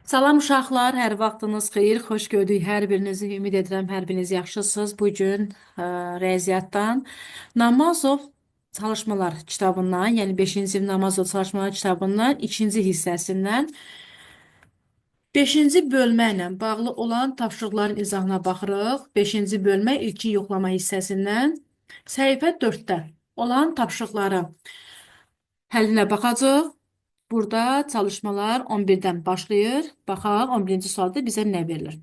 Salam uşaqlar, hər vaxtınız xeyir, xoş gördük hər birinizi. Ümid edirəm hər biriniz yaxşısınız. Bu gün riyaziyyatdan Namazov çalışmalar kitabından, yəni 5-ci sinif Namazov çalışmalar kitabından 2-ci hissəsindən 5-ci bölmə ilə bağlı olan tapşırıqların izahına baxırıq. 5-ci bölmə ilkin yoxlama hissəsindən səhifə 4-də olan tapşırıqları həllinə baxacağıq. Burada çalışmalar 11-dən başlayır. Baxaq 11-ci sualda bizə nə verilir?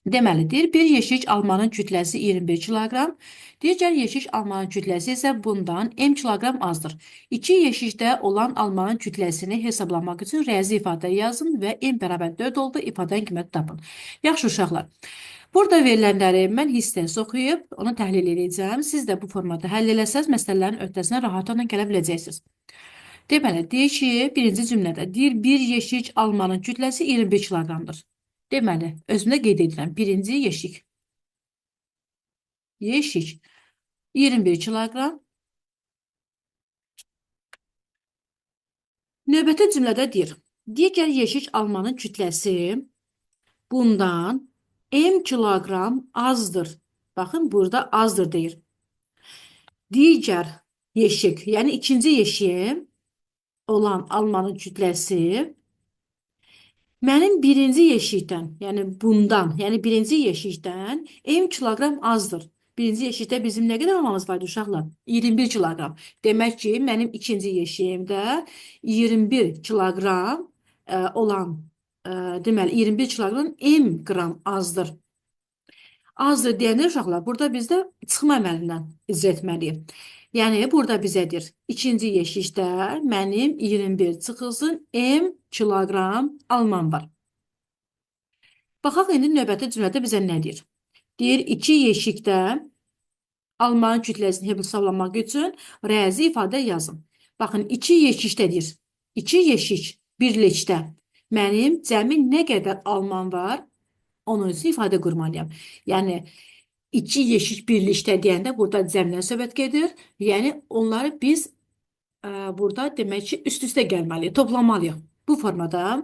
Deməlidir, bir yeşik almanın kütləsi 21 kiloqram, digər yeşik almanın kütləsi isə bundan m kiloqram azdır. İki yeşikdə olan almanın kütləsini hesablamaq üçün rəzi ifadə yazın və m bərabər 4 oldu ifadənin qiyməti tapın. Yaxşı uşaqlar, burada verilənləri mən hissəsi oxuyub, onu təhlil edəcəm. Siz də bu formada həll eləsəz, məsələlərin öhdəsindən rahatlıqla gələ biləcəksiniz. Deməli, deyir ki, birinci cümlədə deyir, bir yeşik almanın kütləsi 21 kiloqramdır. Deməli, özümdə qeyd edirəm. Birinci yeşik. Yeşik 21 kiloqram. Növbəti cümlədə deyir, digər yeşik almanın kütləsi bundan m kiloqram azdır. Baxın, burada azdır deyir. Digər yeşik, yəni ikinci yeşiğim olan almanın kütləsi mənim birinci yeşikdən, yəni bundan, yəni birinci yeşikdən m kiloqram azdır. Birinci yeşikdə bizim nə qədər almamız vardı uşaqlar? 21 kiloqram. Demək ki, mənim ikinci yeşiyimdə 21 kiloqram olan, deməli 21 kiloqram m qram azdır. Azdır deyəndə uşaqlar, burada bizdə çıxma əməlindən icra etməliyik. Yəni, burada bizədir. İkinci yeşikdə mənim 21 çıxılsın m kiloqram almam var. Baxaq, indi növbəti cümlədə bizə nə deyir? Deyir, iki yeşikdə almanın kütləsini hesablamaq üçün rəzi ifadə yazın. Baxın, iki yeşikdədir. İki yeşik birlikdə mənim cəmi nə qədər alman var, onun üçün ifadə qurmalıyam. Yəni, İki yeşik birlikdə deyəndə burada cəmdən söhbət gedir. Yəni, onları biz burada demək ki, üst-üstə gəlməliyik, toplamalıyıq. Bu formada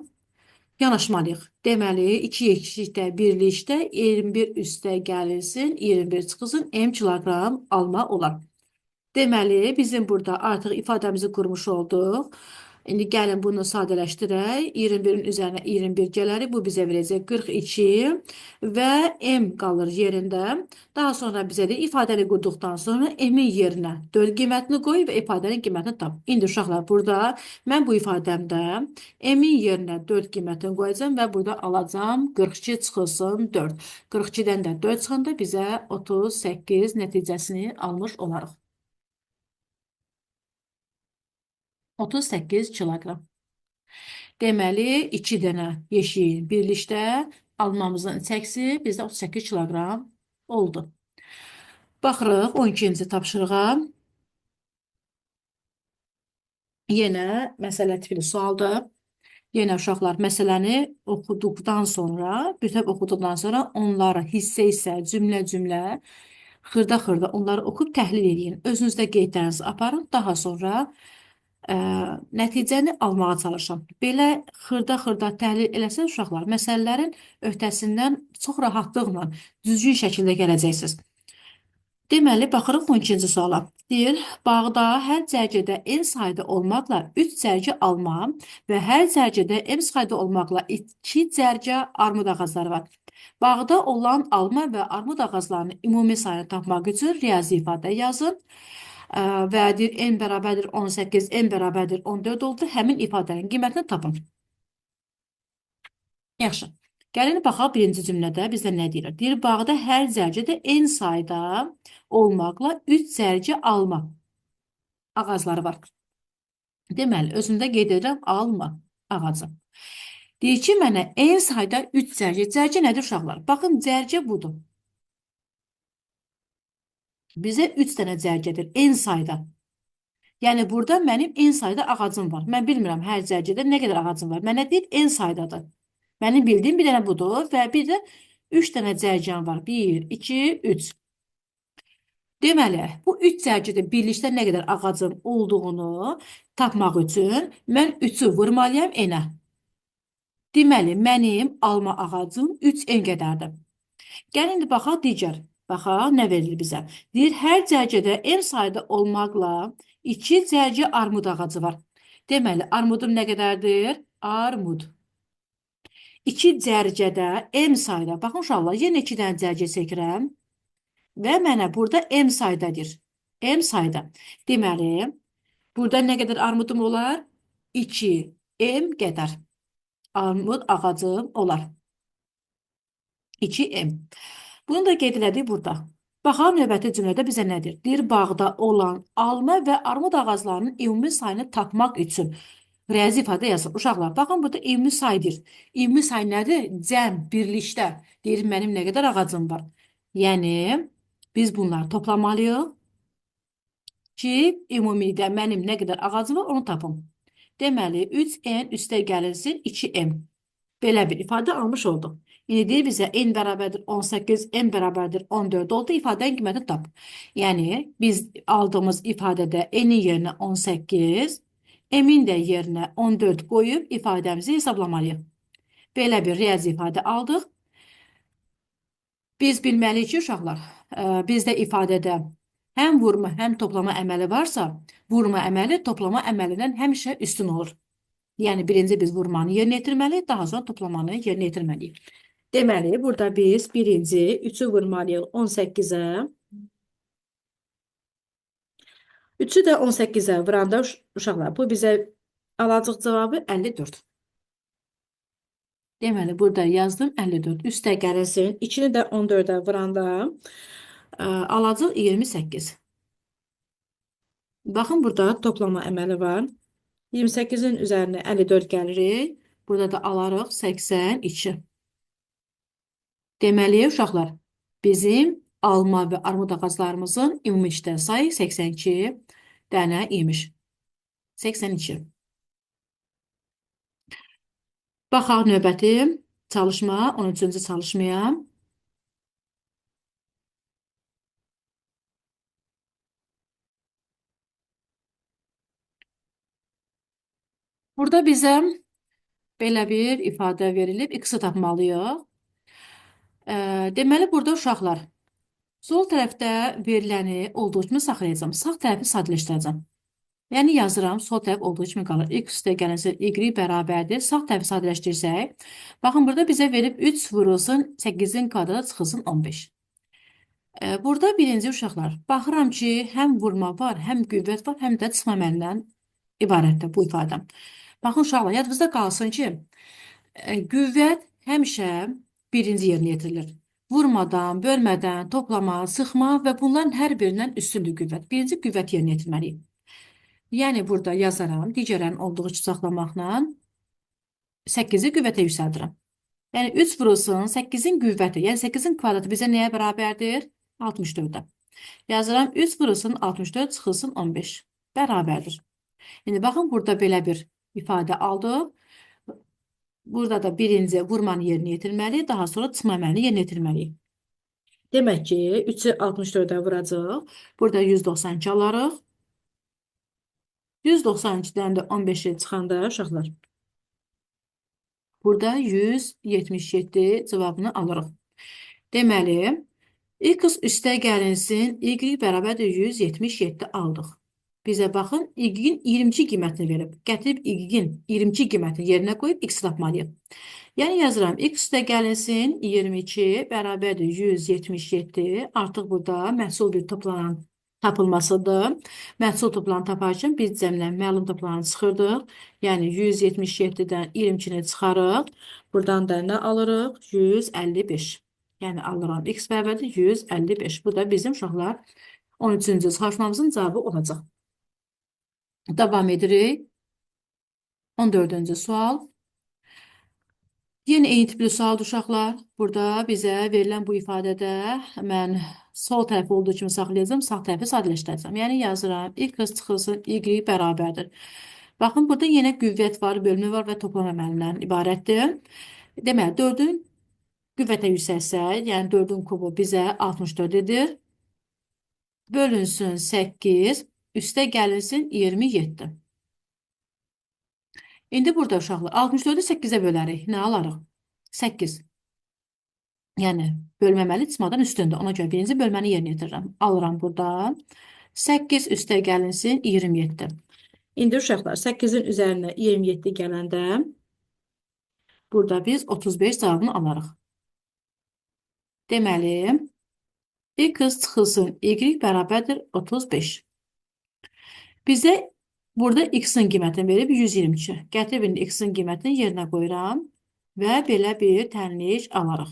yanaşmalıyıq. Deməli, iki yeşikdə birlikdə 21 üstə gəlinsin, 21 çıxılsın, m kiloqram alma olar. Deməli, bizim burada artıq ifadəmizi qurmuş olduq. İndi gəlin bunu sadələşdirək. 21-in üzərinə 21 gələrik. Bu bizə verəcək 42 və m qalır yerində. Daha sonra bizə də ifadəni qurduqdan sonra m-in yerinə 4 qiymətini qoy və ifadənin qiymətini tap. İndi uşaqlar, burada mən bu ifadəmdə m-in yerinə 4 qiymətini qoyacağım və burada alacağım 42 çıxılsın 4. 42-dən də 4 çıxanda bizə 38 nəticəsini almış olarıq. 38 kiloqram. Deməli, 2 dənə yeşiyin birlikdə almamızın çəksi bizdə 38 kiloqram oldu. Baxırıq 12-ci tapşırığa. Yenə məsələ tipli sualdır. Yenə uşaqlar məsələni oxuduqdan sonra, bütöv oxuduqdan sonra onları hissə-hissə, cümlə-cümlə, xırda-xırda onları oxub təhlil edin. Özünüzdə qeydlərinizi aparın. Daha sonra nəticəni almağa çalışın. Belə xırda-xırda təhlil eləsəz uşaqlar, məsələlərin öhdəsindən çox rahatlıqla, düzgün şəkildə gələcəksiniz. Deməli, baxırıq 12-ci suala. Deyir, bağda hər cərgədə n sayda olmaqla 3 cərgə alma və hər cərgədə m sayda olmaqla 2 cərgə armud ağacları var. Bağda olan alma və armud ağaclarının ümumi sayını tapmaq üçün riyazi ifadə yazın. Və deyir, n bərabərdir 18, n bərabərdir 14 oldu. Həmin ifadənin qiymətini tapın. Yaxşı. Gəlin baxaq birinci cümlədə bizə nə deyir? Deyir, bağda hər cərgədə n sayda olmaqla 3 cərgə alma ağacları var. Deməli, özümdə qeyd edirəm alma ağacı. Deyir ki, mənə n sayda 3 cərgə. Cərgə nədir uşaqlar? Baxın, cərgə budur. Bizə 3 dənə cərgədir, n sayda. Yəni, burada mənim n sayda ağacım var. Mən bilmirəm, hər cərgədə nə qədər ağacım var. Mənə deyir, n saydadır. Mənim bildiyim bir dənə budur və bir də 3 dənə cərgəm var. 1, 2, 3. Deməli, bu 3 cərgədə birlikdə nə qədər ağacım olduğunu tapmaq üçün mən 3-ü vurmalıyam n-ə. Deməli, mənim alma ağacım 3n qədərdir. Gəlin indi baxaq digər. Baxaq nə verilir bizə. Deyir, hər cərgədə m sayda olmaqla 2 cərgə armud ağacı var. Deməli, armudum nə qədərdir? Armud. 2 cərgədə m sayda. Baxın uşaqlar, yenə 2 dənə cərgə çəkirəm və mənə burada m saydadır. M sayda. Deməli, burada nə qədər armudum olar? 2 m qədər armud ağacım olar. 2m. Bunu da qeyd elədik burada. Baxaq növbəti cümlədə bizə nədir? Deyir, bağda olan alma və armud ağaclarının ümumi sayını tapmaq üçün riyazi ifadə yazılır. Uşaqlar, baxın burada ümumi saydır. Ümumi say nədir? Cəm, birlikdə. Deyir, mənim nə qədər ağacım var. Yəni, biz bunları toplamalıyıq ki, ümumidə mənim nə qədər ağacım var, onu tapım. Deməli, 3n üstə gəlinsin 2m. Belə bir ifadə almış olduq. İndi deyir bizə n bərabərdir 18, n bərabərdir 14 oldu. İfadənin qiymətini tap. Yəni, biz aldığımız ifadədə n-in yerinə 18, m-in də yerinə 14 qoyub ifadəmizi hesablamalıyıq. Belə bir riyazi ifadə aldıq. Biz bilməliyik ki, uşaqlar, bizdə ifadədə həm vurma, həm toplama əməli varsa, vurma əməli toplama əməlindən həmişə üstün olur. Yəni, birinci biz vurmanı yerinə yetirməliyik, daha sonra toplamanı yerinə yetirməliyik. Deməli, burada biz birinci 3-ü vurmalıyıq 18-ə. 3-ü də 18-ə vuranda uşaqlar, bu bizə alacaq cavabı 54. Deməli, burada yazdım 54. Üstə gəlirsin. 2-ni də 14-ə vuranda alacaq 28. Baxın, burada toplama əməli var. 28-in üzərinə 54 gəlirik. Burada da alarıq 82. Deməli, uşaqlar, bizim alma və armud ağaclarımızın ümumi işlək sayı 82 dənə imiş. 82. Baxaq növbəti çalışma, 13-cü çalışmaya. Burada bizə belə bir ifadə verilib, x-i tapmalıyıq. Deməli, burada uşaqlar, sol tərəfdə veriləni olduğu kimi saxlayacağım, sağ tərəfi sadələşdirəcəm. Yəni, yazıram, sol tərəf olduğu kimi qalır. X üstə gələnsə y bərabərdir. Sağ tərəfi sadələşdirsək, baxın, burada bizə verib 3 vurulsun 8-in kvadratı çıxılsın 15. Burada birinci uşaqlar, baxıram ki, həm vurma var, həm qüvvət var, həm də çıxma əməlindən ibarətdir bu ifadəm. Baxın, uşaqlar, yadınızda qalsın ki, qüvvət həmişə birinci yerinə yetirilir. Vurmadan, bölmədən, toplama, sıxma və bunların hər birindən üstündür qüvvət. Birinci qüvvət yerinə yetirməliyik. Yəni, burada yazaram, digərlərin olduğu üçün saxlamaqla 8-i qüvvətə yüksəldirəm. Yəni, 3 vurulsun 8-in qüvvəti, yəni 8-in kvadratı bizə nəyə bərabərdir? 64-ə. Yazıram, 3 vurulsun 64 çıxılsın 15. Bərabərdir. İndi, baxın, burada belə bir ifadə aldıq. Burada da birinci vurmanı yerinə yetirməliyik, daha sonra çıxma əməlini yerinə yetirməliyik. Demək ki, 3-ü 64-ə vuracaq. Burada 192 alarıq. 192-dən də 15-i çıxanda uşaqlar. Burada 177 cavabını alırıq. Deməli, x üstə gəlinsin, y bərabərdir 177 aldıq. Bizə baxın, y-in 22 qiymətini verib. Gətirib y-in 22 qiymətini yerinə qoyub x tapmalıyıq. Yəni, yazıram, x üstə gəlinsin 22 bərabərdir 177. Artıq burada məhsul bir toplanan tapılmasıdır. Məhsul toplanı taparkən biz cəmlə məlum toplananı çıxırdıq. Yəni, 177-dən 22-ni çıxarıq. Buradan da nə alırıq? 155. Yəni, alıram x bərabərdir 155. Bu da bizim uşaqlar 13-cü çalışmamızın cavabı olacaq. Davam edirik. 14-cü sual. Yenə eyni tipli sualdır uşaqlar. Burada bizə verilən bu ifadədə mən sol tərəfi olduğu kimi saxlayacağım, sağ tərəfi sadələşdirəcəm. Yəni yazıram, x çıxılsın, y bərabərdir. Baxın, burada yenə qüvvət var, bölmə var və toplama əməlindən ibarətdir. Deməli, 4-ün qüvvətə yüksəlsək, yəni 4-ün kubu bizə 64 edir. Bölünsün 8, üstə gəlinsin 27. İndi burada uşaqlar 64-ü 8-ə bölərik. Nə alarıq? 8. Yəni bölməməli çıxmadan üstündə. Ona görə birinci bölməni yerinə yetirirəm. Alıram burada. 8 üstə gəlinsin 27. İndi uşaqlar 8-in üzərinə 27 gələndə burada biz 35 cavabını alarıq. Deməli, x çıxılsın y bərabərdir 35. Bizə burada x-in qiymətini verib 122. Gətirib indi x-in qiymətini yerinə qoyuram və belə bir tənlik alarıq.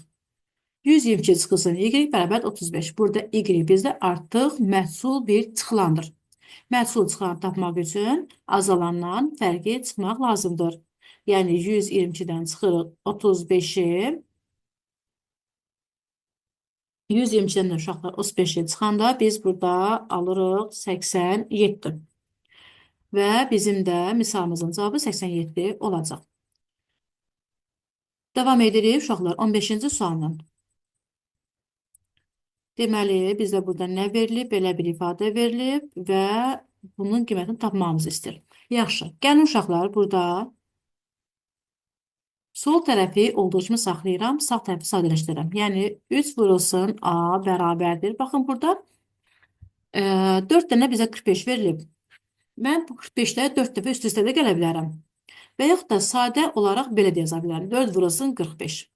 122 çıxılsın y bərabər 35. Burada y bizdə artıq məhsul bir çıxılandır. Məhsul çıxılan tapmaq üçün azalandan fərqi çıxmaq lazımdır. Yəni 122-dən çıxırıq 35-i. 122-dən də uşaqlar 35-i çıxanda biz burada alırıq 87. Və bizim də misalımızın cavabı 87 olacaq. Davam edirik uşaqlar 15-ci sualla. Deməli, bizə burada nə verilib? Belə bir ifadə verilib və bunun qiymətini tapmamızı istəyir. Yaxşı, gəlin uşaqlar burada sol tərəfi olduğu kimi saxlayıram, sağ tərəfi sadələşdirirəm. Yəni 3 vurulsun A bərabərdir. Baxın burada 4 dənə bizə 45 verilib. Mən bu 45-ləri 4 dəfə üst-üstə də gələ bilərəm. Və yaxud da sadə olaraq belə də yaza bilərəm. 4 vurulsun 45.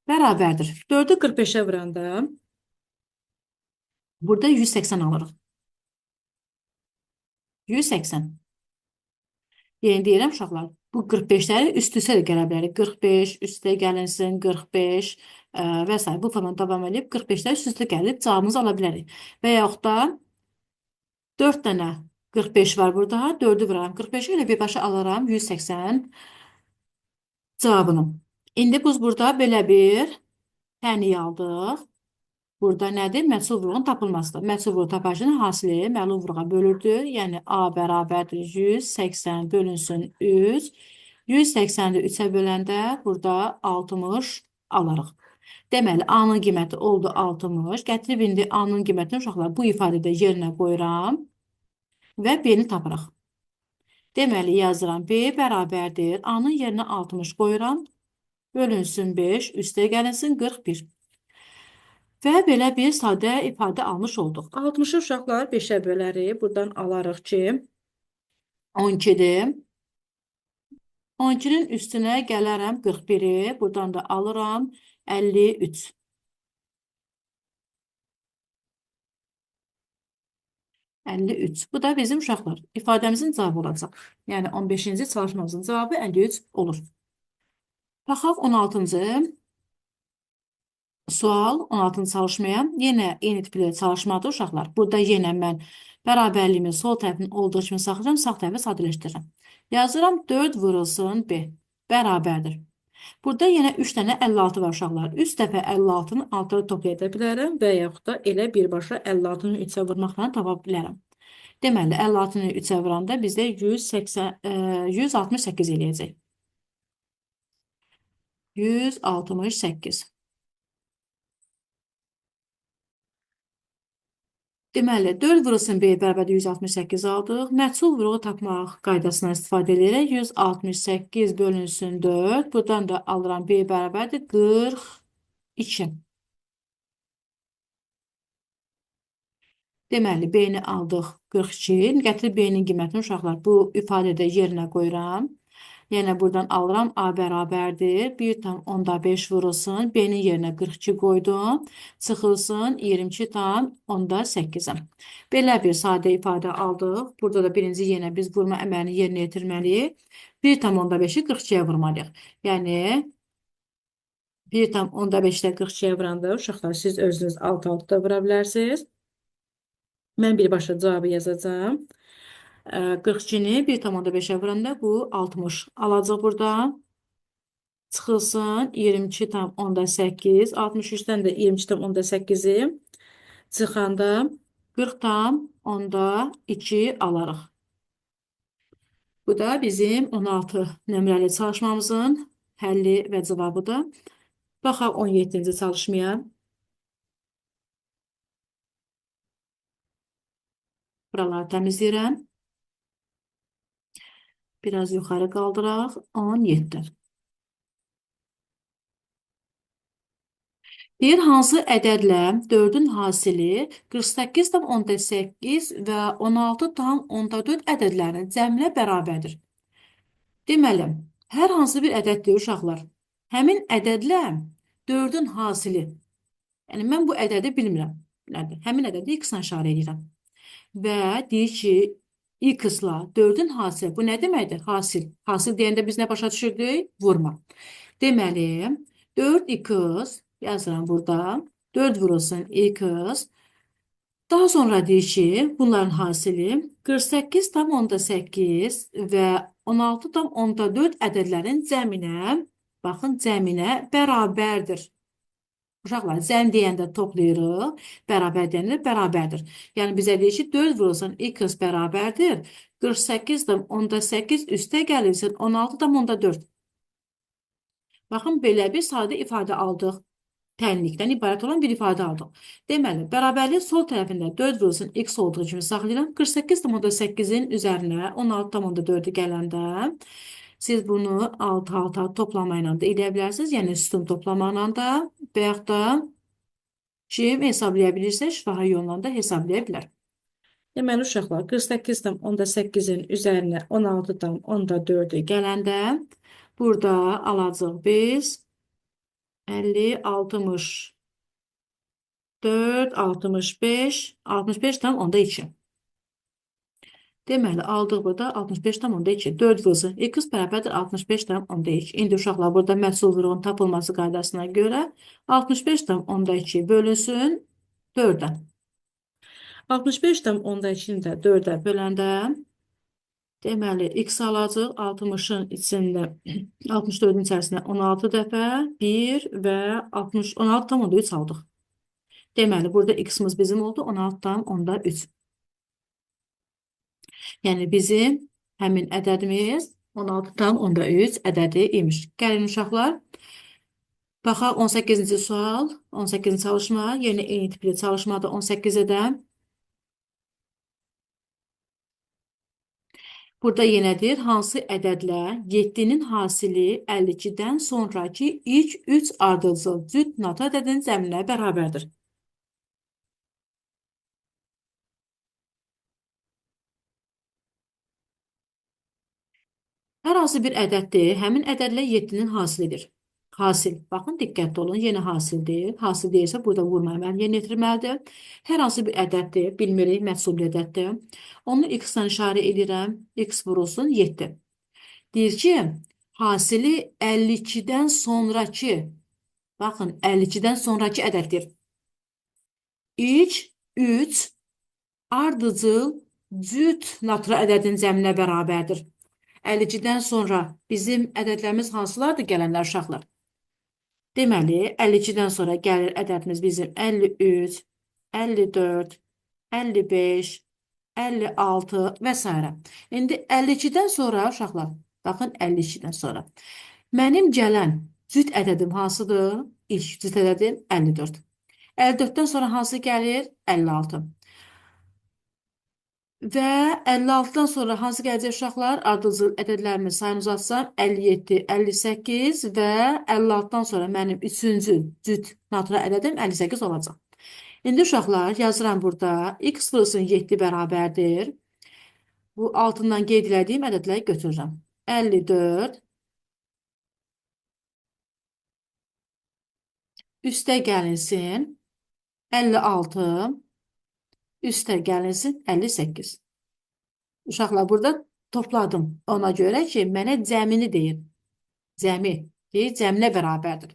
Bərabərdir. 4-ü 45-ə vuranda burada 180 alırıq. 180. Yəni deyirəm uşaqlar, bu 45-ləri üst-üstə də gələ bilərik. 45, üstə gəlinsin 45 və s. Bu formada davam edib 45-ləri üst-üstə gəlib cavabımızı ala bilərik. Və yaxud da 4 dənə 45 var burada. 4-ü vururam 45-i ilə birbaşa alaram 180 cavabını. İndi biz burada belə bir tənlik aldıq. Burada nədir? Məhsul vurğunun tapılmasıdır. Məhsul vurğu tapacının hasili məlum vurğa bölürdür. Yəni A bərabərdir 180 bölünsün 3. 180-i 3-ə böləndə burada 60 alarıq. Deməli, A-nın qiyməti oldu 60. Gətirib indi A-nın qiymətini uşaqlar bu ifadədə yerinə qoyuram və B-ni tapırıq. Deməli, yazıram B bərabərdir. A-nın yerinə 60 qoyuram. Bölünsün 5, üstə gəlinsin 41. Və belə bir sadə ifadə almış olduq. 60-ı uşaqlar 5-ə bölərik. Buradan alarıq ki, 12-dir. 12-nin üstünə gələrəm 41-i. Buradan da alıram 53. 53. Bu da bizim uşaqlar ifadəmizin cavabı olacaq. Yəni 15-ci çalışmamızın cavabı 53 olur. Baxaq 16-cı. Sual 16-cı çalışmaya. Yenə eyni tipli çalışmadır uşaqlar. Burada yenə mən bərabərliyimi sol tərəfin olduğu kimi saxlayacağım, sağ tərəfi sadələşdirirəm. Yazıram 4 vurulsun B bərabərdir. Burada yenə 3 dənə 56 var uşaqlar. 3 dəfə 56-nı altına toplaya da bilərəm və yaxud da elə birbaşa 56-nı 3-ə vurmaqla tapa bilərəm. Deməli 56-nı 3-ə vuranda bizdə 168 eləyəcək. 168. Deməli, 4 vurulsun B bərabərdir 168 aldıq. Məhsul vuruğu tapmaq qaydasından istifadə edərək 168 bölünsün 4. Buradan da alıram B bərabərdir 42. Deməli, B-ni aldıq 42. Gətirib B-nin qiymətini uşaqlar bu ifadədə yerinə qoyuram. Yəni buradan alıram A bərabərdir. 1,5 vurulsun. B-nin yerinə 42 qoydum. Çıxılsın 22,8. Belə bir sadə ifadə aldıq. Burada da birinci yenə biz vurma əməlini yerinə yetirməliyik. 1,5-i 42-yə vurmalıyıq. Yəni 1,5-də 42-yə vuranda uşaqlar siz özünüz alt-alta da vura bilərsiniz. Mən birbaşa cavabı yazacağım. 42-ni 1,5-ə vuranda bu 60 alacaq burada. Çıxılsın 22,8. 63-dən də 22,8-i çıxanda 40,2 alarıq. Bu da bizim 16 nömrəli çalışmamızın həlli və cavabıdır. Baxaq 17-ci çalışmaya. Buraları təmizləyirəm. Biraz yuxarı qaldıraq. 17. Bir hansı ədədlə 4-ün hasili 48,8 və 16,4 ədədlərinin cəminə bərabərdir. Deməli, hər hansı bir ədəddir uşaqlar. Həmin ədədlə 4-ün hasili. Yəni, mən bu ədədi bilmirəm. Nədir? Həmin ədədi x-la işarə edirəm. Və deyir ki, x-la 4-ün hasili. Bu nə deməkdir? Hasil. Hasil deyəndə biz nə başa düşürdük? Vurma. Deməli, 4x yazıram burada. 4 vurulsun x. Daha sonra deyir ki, bunların hasili 48,8 və 16,4 ədədlərin cəminə, baxın, cəminə bərabərdir. Uşaqlar, cəm deyəndə toplayırıq, bərabər deyəndə bərabərdir. Yəni, bizə deyir ki, 4 vurulsun x bərabərdir. 48,8 üstə gəlirsin 16,4. Baxın, belə bir sadə ifadə aldıq. Tənlikdən ibarət olan bir ifadə aldıq. Deməli, bərabərlik sol tərəfində 4 vurulsun x olduğu kimi saxlayıram. 48,8-in üzərinə 16,4-ü gələndə siz bunu alt-alta toplama ilə də edə bilərsiniz. Yəni, sütun toplamaqla da və yaxud da hesablaya bilirsə, şifahi yolla da hesablaya bilər. Deməli, uşaqlar, 48,8-in üzərinə 16,4-ü gələndə burada alacaq biz 50, 60, 4, 65, 65,2. Deməli, aldıq burada 65,2. 4 vızı x bərabərdir 65,2. İndi uşaqlar, burada məhsul vuruğun tapılması qaydasına görə 65,2 bölünsün 4-ə. 65,2-ni də 4-ə böləndə deməli, x alacaq 60-ın içində, 64-ün içərisində 16 dəfə 1 və 16,3 aldıq. Deməli, burada x-imiz bizim oldu 16,3. Yəni, bizim həmin ədədimiz 16,3 ədədi imiş. Gəlin, uşaqlar, baxaq 18-ci sual, 18-ci çalışma, yəni eyni tipli çalışmada 18-ədən. Burada yenədir, hansı ədədlə 7-nin hasili 52-dən sonraki ilk 3 ardıcıl cüt nata ədədinin cəminə bərabərdir. Hər hansı bir ədəddir, həmin ədədlə 7-nin hasilidir. Hasil, baxın, diqqətli olun, yenə hasildir. Hasil deyirsə, burada vurma əməli yerinə yetirməlidir. Hər hansı bir ədəddir, bilmirik, məhsul ədəddir. Onu x-dan işarə edirəm, x vurulsun 7. Deyir ki, hasili 52-dən sonraki, baxın, 52-dən sonraki ədəddir. İlk 3 ardıcıl cüt natural ədədin cəminə bərabərdir. 52-dən sonra bizim ədədlərimiz hansılardır gələnlər uşaqlar? Deməli, 52-dən sonra gəlir ədədimiz bizim 53, 54, 55, 56 və s. İndi 52-dən sonra uşaqlar, baxın 52-dən sonra. Mənim gələn cüt ədədim hansıdır? İlk cüt ədədim 54. 54-dən sonra hansı gəlir? 56. Və 56-dan sonra hansı gələcək uşaqlar? Ardıcıl ədədlərimiz sayını uzatsam 57, 58 və 56-dan sonra mənim 3-cü cüt natural ədədim 58 olacaq. İndi uşaqlar yazıram burada. X vurulsun 7 bərabərdir. Bu altından qeyd elədiyim ədədləri götürürəm. 54 üstə gəlinsin 56 üstə gəlinsin 58. Uşaqlar, burada topladım. Ona görə ki, mənə cəmini deyir. Cəmi deyir, cəminə bərabərdir.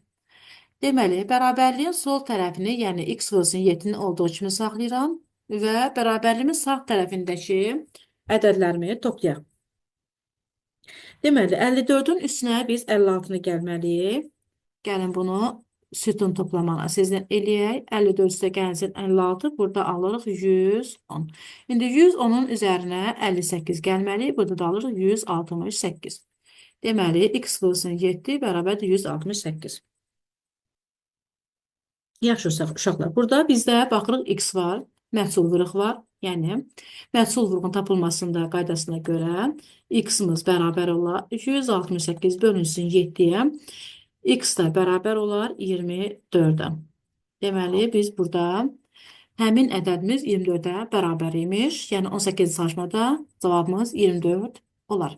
Deməli, bərabərliyin sol tərəfini, yəni x vurulsun 7-nin olduğu kimi saxlayıram və bərabərliyimin sağ tərəfindəki ədədlərimi toplayaq. Deməli, 54-ün üstünə biz 56-nı gəlməliyik. Gəlin bunu sütun toplamağa sizdən eləyək. 54 üstə gəlsin 56. Burada alırıq 110. İndi 110-un üzərinə 58 gəlməli. Burada da alırıq 168. Deməli, x vurulsun 7 bərabərdir 168. Yaxşı uşaqlar. Burada bizdə baxırıq x var. Məhsul vuruq var. Yəni, məhsul vurğun tapılmasında qaydasına görə x-imiz bərabər olar 268 bölünsün 7-yə. X da bərabər olar 24-ə. Deməli, biz burada həmin ədədimiz 24-ə bərabər imiş. Yəni, 18 saçmada cavabımız 24 olar.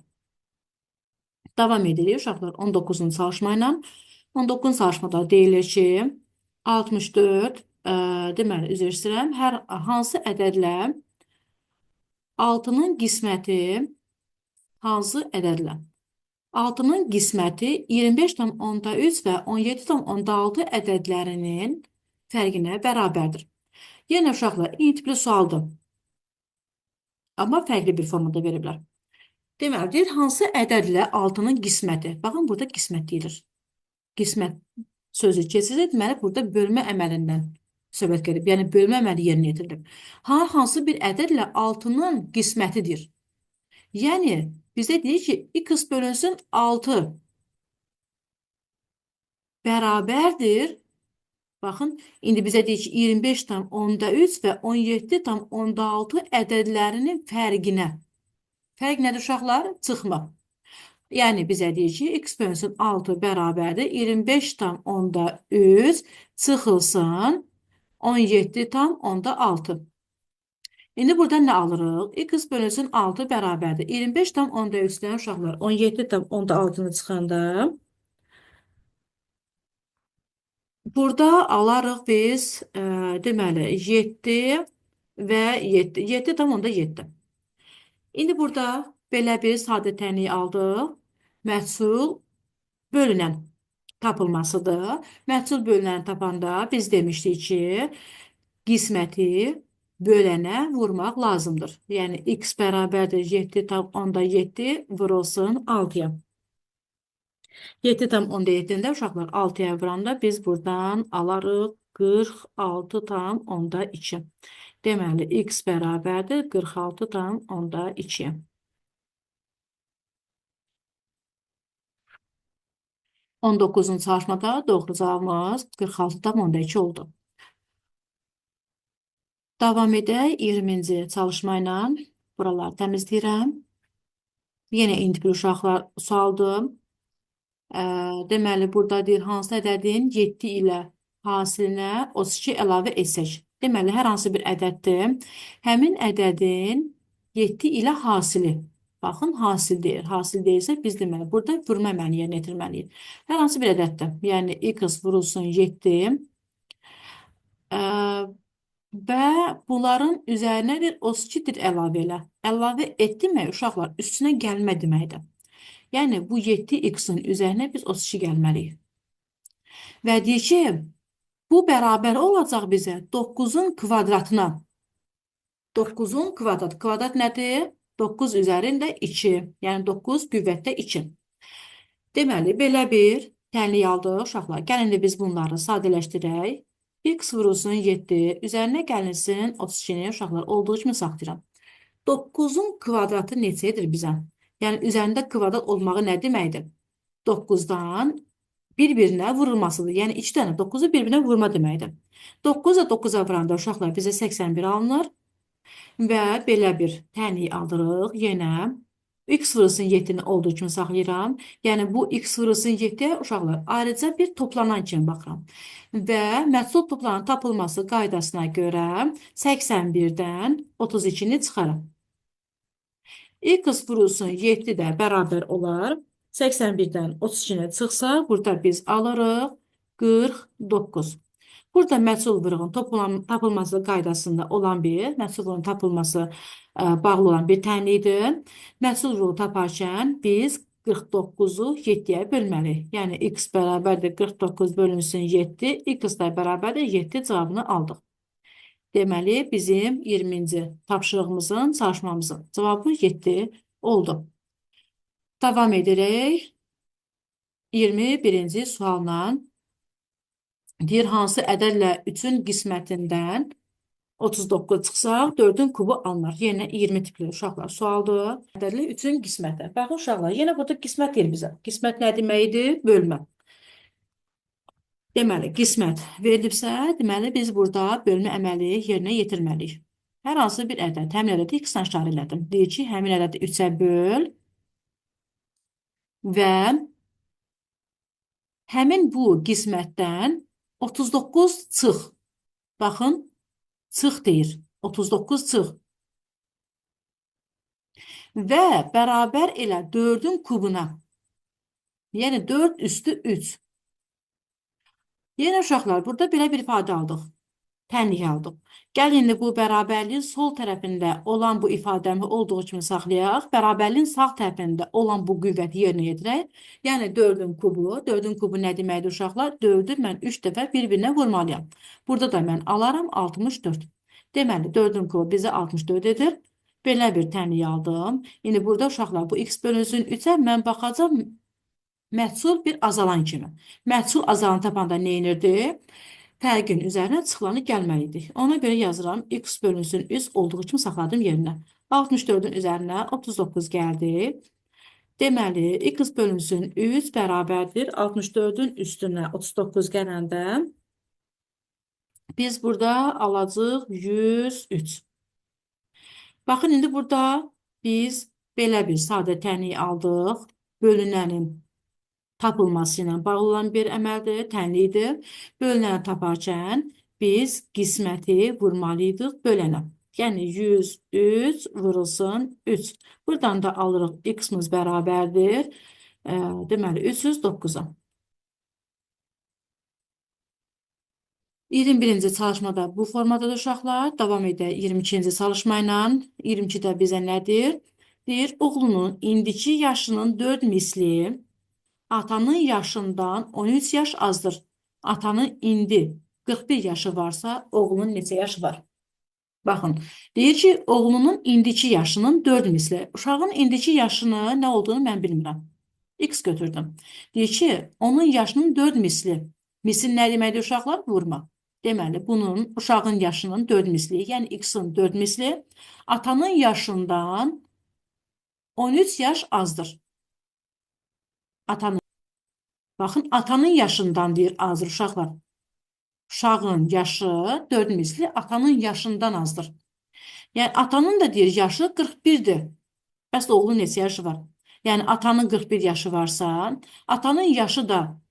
Davam edirik uşaqlar 19-cu çalışma ilə. 19-cu çalışmada deyilir ki, 64, deməli, üzr istəyirəm, hər hansı ədədlə 6-nın qisməti hansı ədədlə? 6-nın qisməti 25,3 və 17,6 ədədlərinin fərqinə bərabərdir. Yenə uşaqlar, i tipli sualdır. Amma fərqli bir formada veriblər. Deməli, deyir, hansı ədədlə 6-nın qisməti? Baxın, burada qismət deyilir. Qismət sözü keçirsə, deməli, burada bölmə əməlindən söhbət gedib. Yəni, bölmə əməli yerinə yetirilib. Hansı bir ədədlə 6-nın qismətidir? Yəni, bizə deyir ki, x bölünsün 6 bərabərdir. Baxın, indi bizə deyir ki, 25,3 və 17,6 ədədlərinin fərqinə. Fərq nədir uşaqlar? Çıxma. Yəni, bizə deyir ki, x bölünsün 6 bərabərdir. 25,3 çıxılsın 17,6. İndi burada nə alırıq? X bölünsün 6 bərabərdir. 25,3-dən uşaqlar 17,6-nı çıxanda burada alarıq biz deməli 7 və 7. 7,7. İndi burada belə bir sadə tənlik aldıq. Məhsul bölünən tapılmasıdır. Məhsul bölünəni tapanda biz demişdik ki, qisməti bölənə vurmaq lazımdır. Yəni, x bərabərdir 7,7 vurulsun 6-ya. 7,7-də uşaqlar 6-ya vuranda biz buradan alarıq 46,2. Deməli, x bərabərdir 46,2. 19-cu çalışmada doğru cavabımız 46,2 oldu. Davam edək 20-ci çalışma ilə. Buraları təmizləyirəm. Yenə intipli uşaqlar sualdır. Deməli, burada deyir, hansı ədədin 7 ilə hasilinə 32 əlavə etsək. Deməli, hər hansı bir ədəddir. Həmin ədədin 7 ilə hasili. Baxın, hasil deyir. Hasil deyirsə, biz deməli, burada vurma əməlini yerinə yetirməliyik. Hər hansı bir ədəddir. Yəni, x vurulsun 7. Və bunların üzərinə bir 32-dir əlavə elə. Əlavə et demək, uşaqlar, üstünə gəlmə deməkdir. Yəni, bu 7x-in üzərinə biz 32 gəlməliyik. Və deyir ki, bu bərabər olacaq bizə 9-un kvadratına. 9-un kvadratı. Kvadrat nədir? 9 üzərində 2. Yəni, 9 qüvvətdə 2. Deməli, belə bir tənlik aldıq, uşaqlar. Gəlin də biz bunları sadələşdirək. X vurulsun 7, üzərinə gəlinsin 32-ni, uşaqlar, olduğu kimi saxlayıram. 9-un kvadratı neçədir bizə? Yəni, üzərində kvadrat olmağı nə deməkdir? 9-dan bir-birinə vurulmasıdır. Yəni, 2 dənə 9-u bir-birinə vurma deməkdir. 9-a 9-a vuranda uşaqlar bizə 81 alınır. Və belə bir tənlik aldırıq. Yenə x vurulsun 7-ni olduğu kimi saxlayıram. Yəni, bu x vurulsun 7-yə uşaqlar ayrıca bir toplanan kimi baxıram. Və məhsul toplanın tapılması qaydasına görə 81-dən 32-ni çıxarım. X vurulsun 7 də bərabər olar. 81-dən 32-ni çıxsa, burada biz alırıq 49. Burada məhsul vurğun tapılması qaydasında olan bir, məhsul vurğun tapılması bağlı olan bir tənlikdir. Məhsul vurğun taparkən biz 49-u 7-yə bölməliyik. Yəni, x bərabərdir 49 bölünsün 7, x da bərabərdir 7 cavabını aldıq. Deməli, bizim 20-ci tapşırığımızın, çalışmamızın cavabı 7 oldu. Davam edirək. 21-ci sualla deyir, hansı ədədlə 3-ün qismətindən 39 çıxsaq, 4-ün kubu alınır. Yenə 20 tipli uşaqlar sualdır. Ədədlə 3-ün qisməti. Baxın uşaqlar, yenə burada qismət deyir bizə. Qismət nə deməkdir? Bölmə. Deməli, qismət verilibsə, deməli, biz burada bölmə əməli yerinə yetirməliyik. Hər hansı bir ədəd həmin ədədi x-lə işarə elədim. Deyir ki, həmin ədədi 3-ə böl və həmin bu qismətdən 39 çıx. Baxın, çıx deyir. 39 çıx. Və bərabər elə 4-ün kubuna. Yəni 4 üstü 3. Yenə uşaqlar, burada belə bir ifadə aldıq. Tənlik aldıq. Gəl indi bu bərabərliyin sol tərəfində olan bu ifadəmi olduğu kimi saxlayaq. Bərabərliyin sağ tərəfində olan bu qüvvəti yerinə yetirək. Yəni 4-ün kubu. 4-ün kubu nə deməkdir uşaqlar? 4-ü mən 3 dəfə bir-birinə vurmalıyam. Burada da mən alaram 64. Deməli 4-ün kubu bizə 64 edir. Belə bir tənlik aldım. İndi burada uşaqlar bu x bölünsün 3-ə mən baxacam məhsul bir azalan kimi. Məhsul azalanı tapanda nə edirdi? Fərqin üzərinə çıxılanı gəlməlidir. Ona görə yazıram x bölünsün 3 olduğu kimi saxladım yerinə. 64-ün üzərinə 39 gəldi. Deməli, x bölünsün 3 bərabərdir 64-ün üstünə 39 gələndə biz burada alacağıq 103. Baxın, indi burada biz belə bir sadə tənlik aldıq. Bölünənin tapılması ilə bağlı olan bir əməldir, tənlikdir. Bölünəni taparkən biz qisməti vurmalıydıq bölənə. Yəni 103 vurulsun 3. Buradan da alırıq x-imiz bərabərdir. Deməli 309-a. 21-ci çalışmada bu formadadır uşaqlar. Davam edək 22-ci çalışma ilə. 22-də bizə nədir? Deyir, oğlunun indiki yaşının 4 misli atanın yaşından 13 yaş azdır. Atanın indi 41 yaşı varsa, oğlunun neçə yaşı var? Baxın, deyir ki, oğlunun indiki yaşının 4 misli. Uşağın indiki yaşını nə olduğunu mən bilmirəm. X götürdüm. Deyir ki, onun yaşının 4 misli. Misli nə deməkdir uşaqlar? Vurma. Deməli, bunun uşağın yaşının 4 misli, yəni x-in 4 misli, atanın yaşından 13 yaş azdır. Baxın, atanın yaşından deyir azdır uşaqlar. Uşağın yaşı 4 misli atanın yaşından azdır. Yəni, atanın da deyir yaşı 41-dir. Bəs oğlun neçə yaşı var? Yəni, atanın 41 yaşı varsa, atanın yaşı da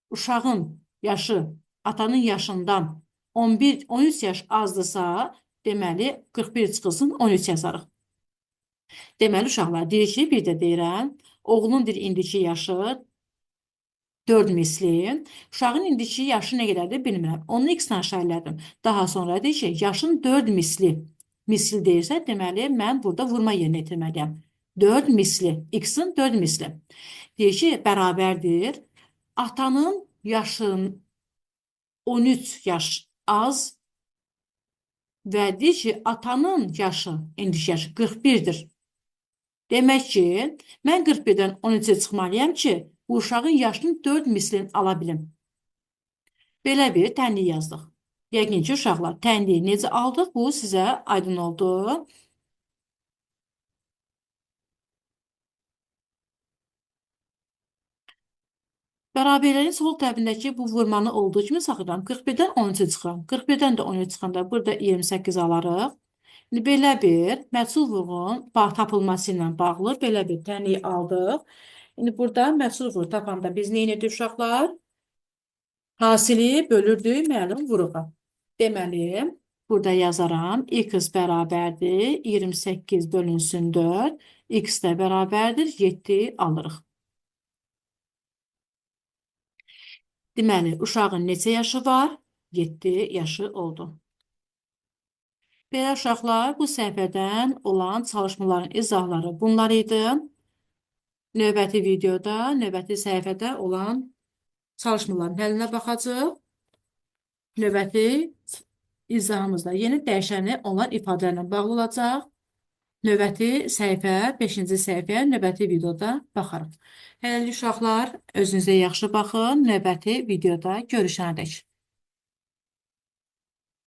uşağın yaşı atanın yaşından 13 yaş azdırsa, deməli 41 çıxılsın 13 yazarıq. Deməli uşaqlar deyir ki, bir də deyirəm, oğlun deyir indiki yaşı 4 misli. Uşağın indiki yaşı nə qədərdir bilmirəm. Onu x-lə işarələdim. Daha sonra deyir ki, yaşın 4 misli. Misli deyirsə, deməli mən burada vurma yerinə yetirməliyəm. 4 misli. X-in 4 misli. Deyir ki, bərabərdir. Atanın yaşın 13 yaş az və deyir ki, atanın yaşı, indiki yaşı 41-dir. Demək ki, mən 41-dən 13-ə çıxmalıyam ki, bu uşağın yaşının 4 mislini ala bilim. Belə bir tənlik yazdıq. Yəqin ki, uşaqlar, tənliyi necə aldıq? Bu sizə aydın oldu. Bərabərlərin sol tərəfindəki bu vurmanı olduğu kimi saxlayıram. 41-dən 13-ə çıxıram. 41-dən də 13-ə çıxanda burada 28 alarıq. İndi belə bir məhsul vurğun tapılması ilə bağlı belə bir tənlik aldıq. İndi burada məhsul vurğu tapanda biz nə edirdik uşaqlar? Hasili bölürdük məlum vuruğa. Deməli, burada yazaram. X bərabərdir 28 bölünsün 4. X də bərabərdir 7 alırıq. Deməli, uşağın neçə yaşı var? 7 yaşı oldu. Belə uşaqlar, bu səhifədən olan çalışmaların izahları bunlar idi. Növbəti videoda, növbəti səhifədə olan çalışmaların həllinə baxacaq. Növbəti izahımızda yeni dəyişəni olan ifadələrlə bağlı olacaq. Növbəti səhifə, 5-ci səhifəyə növbəti videoda baxarıq. Hələlik uşaqlar, özünüzə yaxşı baxın. Növbəti videoda görüşənədək.